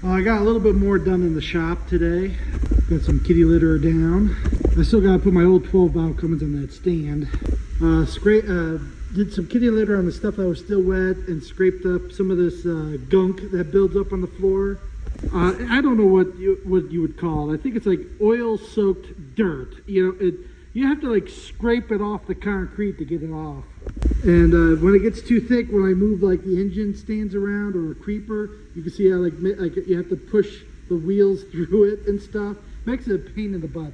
I got a little bit more done in the shop today. Got some kitty litter down. I still gotta put my old 12 valve Cummins on that stand. Did some kitty litter on the stuff that was still wet and scraped up some of this gunk that builds up on the floor. I don't know what you would call it. I think it's like oil-soaked dirt. You know, you have to like scrape it off the concrete to get it off. And when it gets too thick, when I move like the engine stands around or a creeper, you can see how like you have to push the wheels through it and stuff. Makes it a pain in the butt.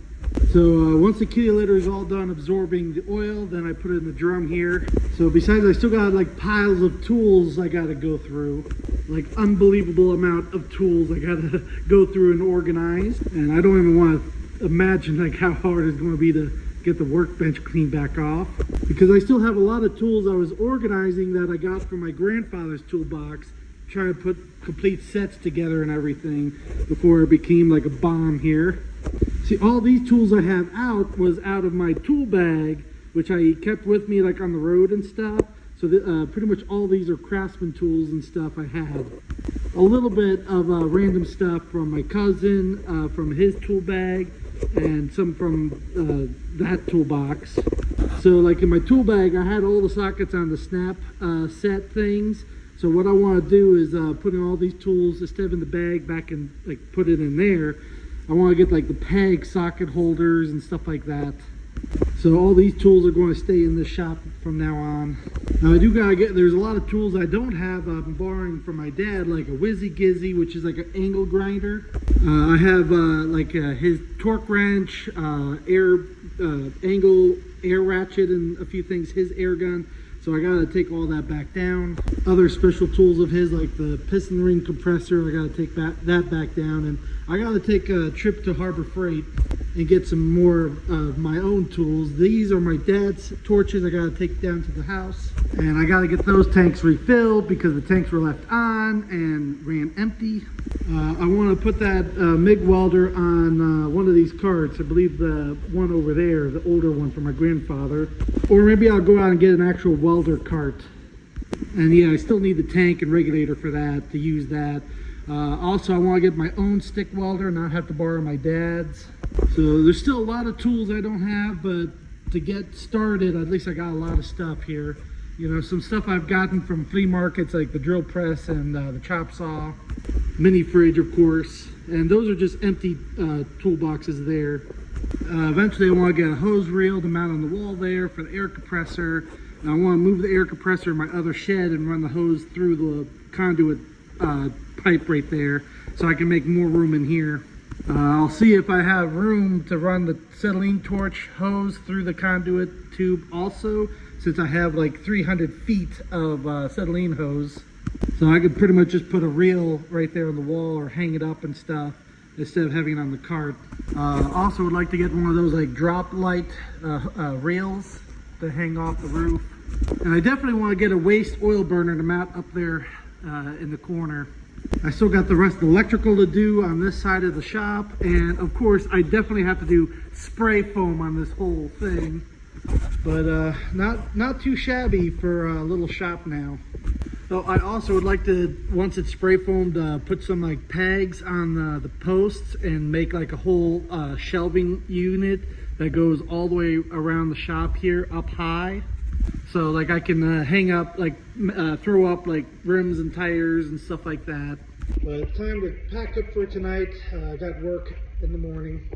So once the kitty litter is all done absorbing the oil, then I put it in the drum here. So besides, I still got like piles of tools I gotta go through. Like unbelievable amount of tools I gotta go through and organize. And I don't even want to imagine like how hard it's gonna be to get the workbench cleaned back off. Because I still have a lot of tools I was organizing that I got from my grandfather's toolbox, trying to put complete sets together and everything before it became like a bomb here. See, all these tools I have out was out of my tool bag, which I kept with me like on the road and stuff. So pretty much all these are Craftsman tools and stuff I had. A little bit of random stuff from my cousin, from his tool bag, and some from that toolbox. So like in my tool bag, I had all the sockets on the snap set things. So what I want to do is put in all these tools instead of in the bag back and like put it in there. I want to get like the peg socket holders and stuff like that. So all these tools are going to stay in the shop from now on. Now I do gotta there's a lot of tools I don't have. I'm borrowing from my dad, like a Whizzy Gizzy, which is like an angle grinder. I have his torque wrench, angle air ratchet, and a few things, his air gun. So I gotta take all that back down. Other special tools of his, like the piston ring compressor, I gotta take that back down. And I gotta take a trip to Harbor Freight and get some more of my own tools. These are my dad's torches I gotta take down to the house. And I gotta get those tanks refilled because the tanks were left on and ran empty. I wanna put that MIG welder on one of these carts. I believe the one over there, the older one from my grandfather. Or maybe I'll go out and get an actual welder cart. And yeah, I still need the tank and regulator for that, to use that. Also, I want to get my own stick welder and not have to borrow my dad's. So there's still a lot of tools I don't have, but to get started, at least I got a lot of stuff here. You know, some stuff I've gotten from flea markets, like the drill press and the chop saw, mini fridge, of course. And those are just empty toolboxes there. Eventually, I want to get a hose reel to mount on the wall there for the air compressor. And I want to move the air compressor in my other shed and run the hose through the conduit pipe right there, so I can make more room in here. I'll see if I have room to run the acetylene torch hose through the conduit tube also, since I have like 300 feet of acetylene hose. So I could pretty much just put a reel right there on the wall or hang it up and stuff instead of having it on the cart. Also would like to get one of those like drop light rails to hang off the roof. And I definitely want to get a waste oil burner to mount up there in the corner. I still got the rest of the electrical to do on this side of the shop, and of course I definitely have to do spray foam on this whole thing, but not too shabby for a little shop now. So I also would like to, once it's spray foamed, put some like pegs on the posts and make like a whole shelving unit that goes all the way around the shop here up high. So like I can hang up, like throw up like rims and tires and stuff like that. But it's time to pack up for tonight. I got work in the morning.